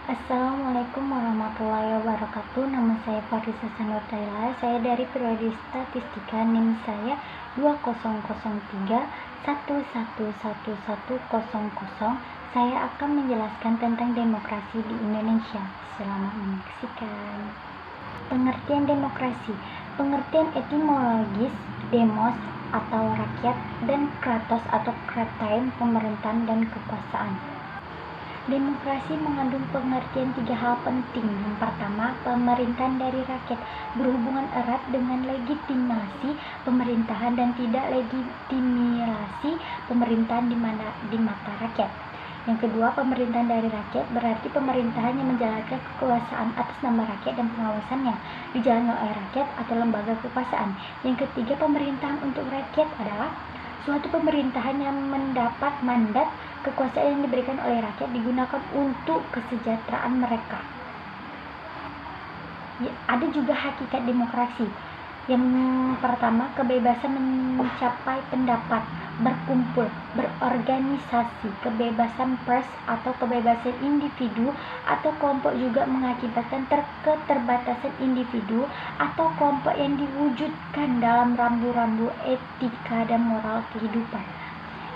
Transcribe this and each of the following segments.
Assalamualaikum warahmatullahi wabarakatuh. Nama saya Farisa Sanurtaila. Saya dari Prodi Statistika. NIM saya 2033111100. Saya akan menjelaskan tentang demokrasi di Indonesia. Selamat menyaksikan. Pengertian demokrasi. Pengertian etimologis demos atau rakyat dan kratos atau kratein pemerintahan dan kekuasaan. Demokrasi mengandung pengertian tiga hal penting. Yang pertama, pemerintahan dari rakyat berhubungan erat dengan legitimasi pemerintahan dan tidak legitimasi pemerintahan di mata rakyat. Yang kedua, pemerintahan dari rakyat berarti pemerintahan yang menjalankan kekuasaan atas nama rakyat dan pengawasannya dijalankan oleh rakyat atau lembaga kekuasaan. Yang ketiga, pemerintahan untuk rakyat adalah suatu pemerintahan yang mendapat mandat kekuasaan yang diberikan oleh rakyat digunakan untuk kesejahteraan mereka. Ada juga hakikat demokrasi. Yang pertama, kebebasan mencapai pendapat, berkumpul, berorganisasi, kebebasan pers atau kebebasan individu atau kelompok juga mengakibatkan keterbatasan individu atau kelompok yang diwujudkan dalam rambu-rambu etika dan moral kehidupan.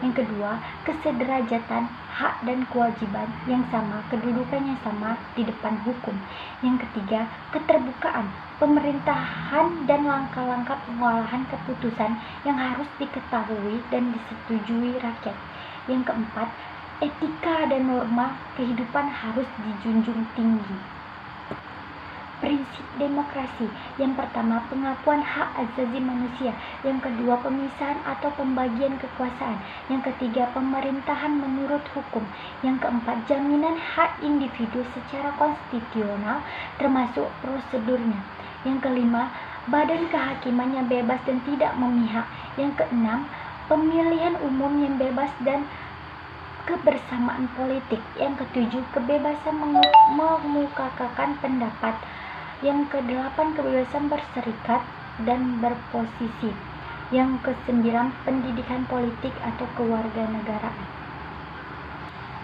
Yang kedua, kesederajatan, hak dan kewajiban yang sama, kedudukan yang sama di depan hukum. Yang ketiga, keterbukaan, pemerintahan dan langkah-langkah pengolahan keputusan yang harus diketahui dan disetujui rakyat. Yang keempat, etika dan norma kehidupan harus dijunjung tinggi. Prinsip demokrasi. Yang pertama, pengakuan hak asasi manusia. Yang kedua, pemisahan atau pembagian kekuasaan. Yang ketiga, pemerintahan menurut hukum. Yang keempat, jaminan hak individu secara konstitusional termasuk prosedurnya. Yang kelima, badan kehakiman yang bebas dan tidak memihak. Yang keenam, pemilihan umum yang bebas dan kebersamaan politik. Yang ketujuh, kebebasan mengemukakan pendapat. Yang kedelapan, kebebasan berserikat dan berposisi. Yang kesembilan, pendidikan politik atau kewarganegaraan.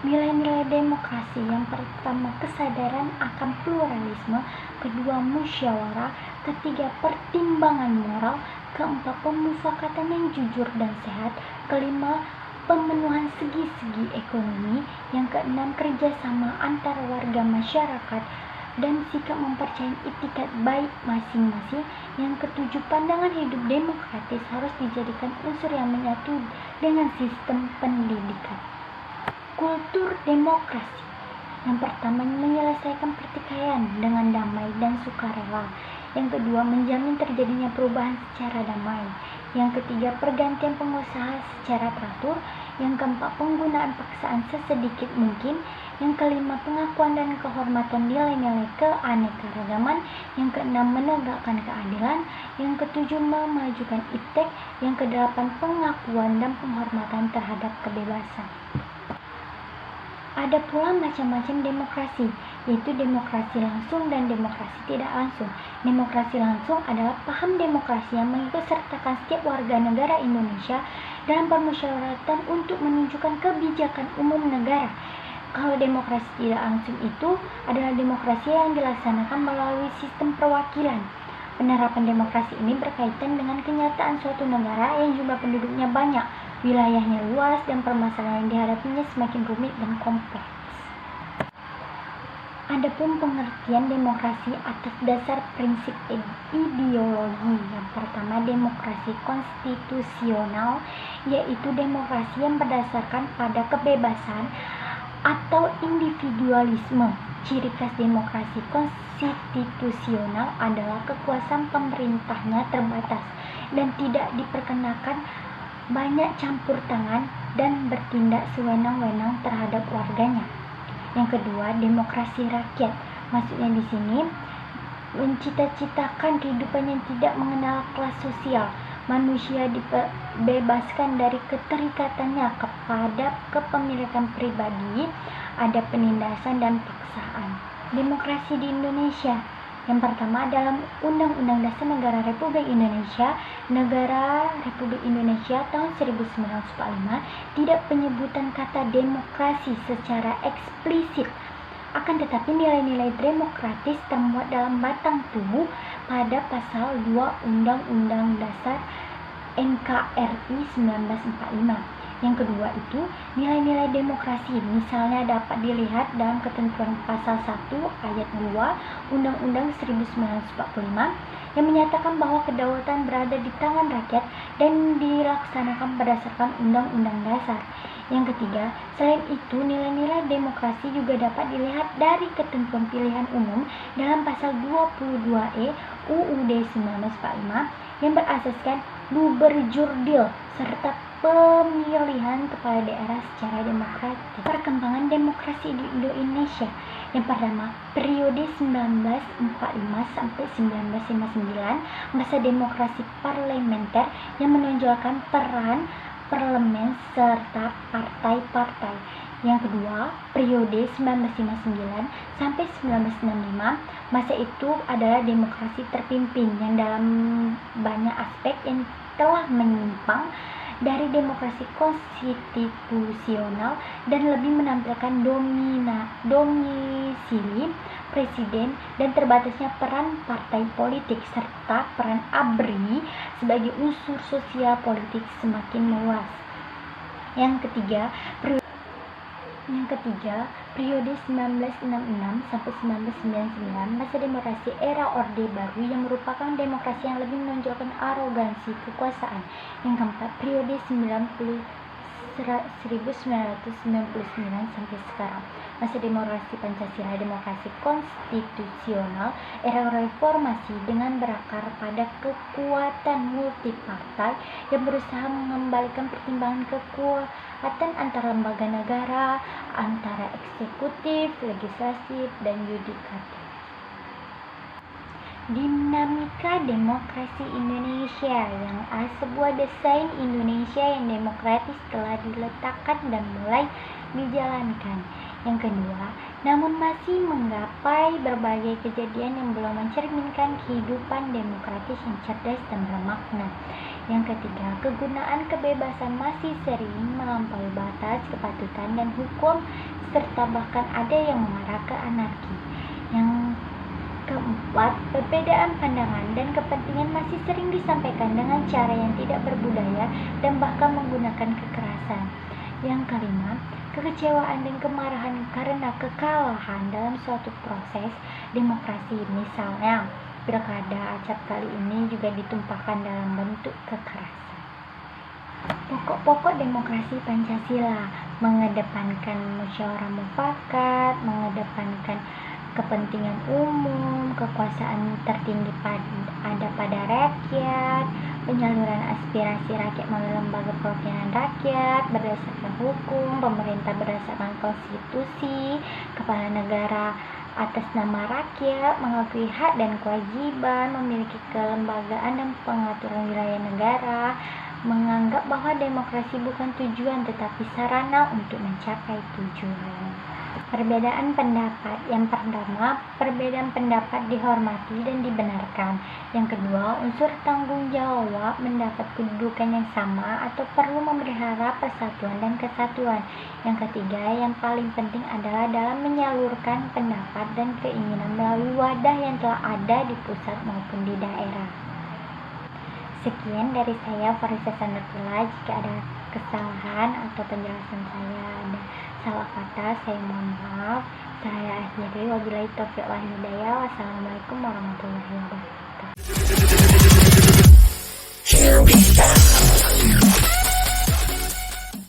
Nilai-nilai demokrasi. Yang pertama, kesadaran akan pluralisme. Kedua, musyawarah. Ketiga, pertimbangan moral. Keempat, pemufakatan yang jujur dan sehat. Kelima, pemenuhan segi-segi ekonomi. Yang keenam, kerjasama antar warga masyarakat dan sikap mempercayai itikat baik masing-masing. Yang ketujuh, pandangan hidup demokratis harus dijadikan unsur yang menyatu dengan sistem pendidikan. Kultur demokrasi. Yang pertama, menyelesaikan pertikaian dengan damai dan sukarela. Yang kedua, menjamin terjadinya perubahan secara damai. Yang ketiga, pergantian pengusaha secara teratur. Yang keempat, penggunaan paksaan sesedikit mungkin. Yang kelima, pengakuan dan kehormatan nilai-nilai keanekaragaman. Yang keenam, menegakkan keadilan. Yang ketujuh, memajukan iptek. Yang kedelapan, pengakuan dan penghormatan terhadap kebebasan. Ada pula macam-macam demokrasi, yaitu demokrasi langsung dan demokrasi tidak langsung. Demokrasi langsung adalah paham demokrasi yang mengikutsertakan setiap warga negara Indonesia dalam permusyawaratan untuk menunjukkan kebijakan umum negara. Kalau demokrasi tidak langsung itu adalah demokrasi yang dilaksanakan melalui sistem perwakilan. Penerapan demokrasi ini berkaitan dengan kenyataan suatu negara yang jumlah penduduknya banyak, wilayahnya luas, dan permasalahan yang dihadapinya semakin rumit dan kompleks. Adapun pengertian demokrasi atas dasar prinsip ideologi. Yang pertama, demokrasi konstitusional, yaitu demokrasi yang berdasarkan pada kebebasan atau individualisme. Ciri khas demokrasi konstitusional adalah kekuasaan pemerintahnya terbatas dan tidak diperkenakan banyak campur tangan dan bertindak sewenang-wenang terhadap warganya. Yang kedua, demokrasi rakyat. Maksudnya di sini mencita-citakan kehidupan yang tidak mengenal kelas sosial. Manusia dibebaskan dari keterikatannya kepada kepemilikan pribadi, ada penindasan dan paksaan. Demokrasi di Indonesia. Yang pertama, dalam Undang-Undang Dasar Negara Republik Indonesia tahun 1945 tidak penyebutan kata demokrasi secara eksplisit Akan tetapi nilai-nilai demokratis termuat dalam batang tubuh pada pasal 2 Undang-Undang Dasar NKRI 1945. Yang kedua itu nilai-nilai demokrasi, misalnya dapat dilihat dalam ketentuan pasal 1 ayat 2 Undang-Undang 1945 yang menyatakan bahwa kedaulatan berada di tangan rakyat dan dilaksanakan berdasarkan Undang-Undang Dasar. Yang ketiga, selain itu nilai-nilai demokrasi juga dapat dilihat dari ketentuan pilihan umum dalam pasal 22E UUD 1945 yang berasaskan Luberjurdil serta pemilihan kepala daerah secara demokratis. Perkembangan demokrasi di Indonesia. Yang pertama, periode 1945 sampai 1959, masa demokrasi parlementer yang menonjolkan peran parlemen serta partai-partai. Yang kedua, periode 1959 sampai 1965, masa itu adalah demokrasi terpimpin yang dalam banyak aspek yang telah menyimpang dari demokrasi konstitusional dan lebih menampilkan domisili presiden dan terbatasnya peran partai politik serta peran ABRI sebagai unsur sosial politik semakin meluas. Yang ketiga, periode 1966 sampai 1999, masa demokrasi era Orde Baru yang merupakan demokrasi yang lebih menonjolkan arogansi kekuasaan. Yang keempat, periode 1999 sampai sekarang, masa demokrasi Pancasila, demokrasi konstitusional era reformasi dengan berakar pada kekuatan multipartai yang berusaha mengembalikan pertimbangan kekuatan antara lembaga negara, antara eksekutif, legislatif, dan yudikatif. Dinamika demokrasi Indonesia yang sebuah desain Indonesia yang demokratis telah diletakkan dan mulai dijalankan. Yang kedua, namun masih menggapai berbagai kejadian yang belum mencerminkan kehidupan demokratis yang cerdas dan bermakna. Yang ketiga, kegunaan kebebasan masih sering melampaui batas kepatutan dan hukum serta bahkan ada yang mengarah ke anarki. Yang keempat, perbedaan pandangan dan kepentingan masih sering disampaikan dengan cara yang tidak berbudaya dan bahkan menggunakan kekerasan. Yang kelima, kekecewaan dan kemarahan karena kekalahan dalam suatu proses demokrasi, misalnya pilkada acap kali ini juga ditumpahkan dalam bentuk kekerasan. Pokok-pokok demokrasi Pancasila mengedepankan musyawarah mufakat, mengedepankan kepentingan umum, kekuasaan tertinggi ada pada rakyat, penyaluran aspirasi rakyat melalui lembaga perwakilan rakyat berdasarkan hukum, pemerintah berdasarkan konstitusi, kepala negara atas nama rakyat, mengakui hak dan kewajiban, memiliki kelembagaan dan pengaturan wilayah negara, menganggap bahwa demokrasi bukan tujuan tetapi sarana untuk mencapai tujuan. Perbedaan pendapat. Yang pertama, perbedaan pendapat dihormati dan dibenarkan. Yang kedua, unsur tanggung jawab mendapat kedudukan yang sama atau perlu memelihara persatuan dan kesatuan. Yang ketiga, yang paling penting adalah dalam menyalurkan pendapat dan keinginan melalui wadah yang telah ada di pusat maupun di daerah. Sekian dari saya, Farisa Sandatullah. Jika ada kesalahan atau penjelasan saya ada salah kata, saya mohon maaf. Saya akhiri, wabillahi taufiq wal hidayah. Wassalamualaikum warahmatullahi wabarakatuh.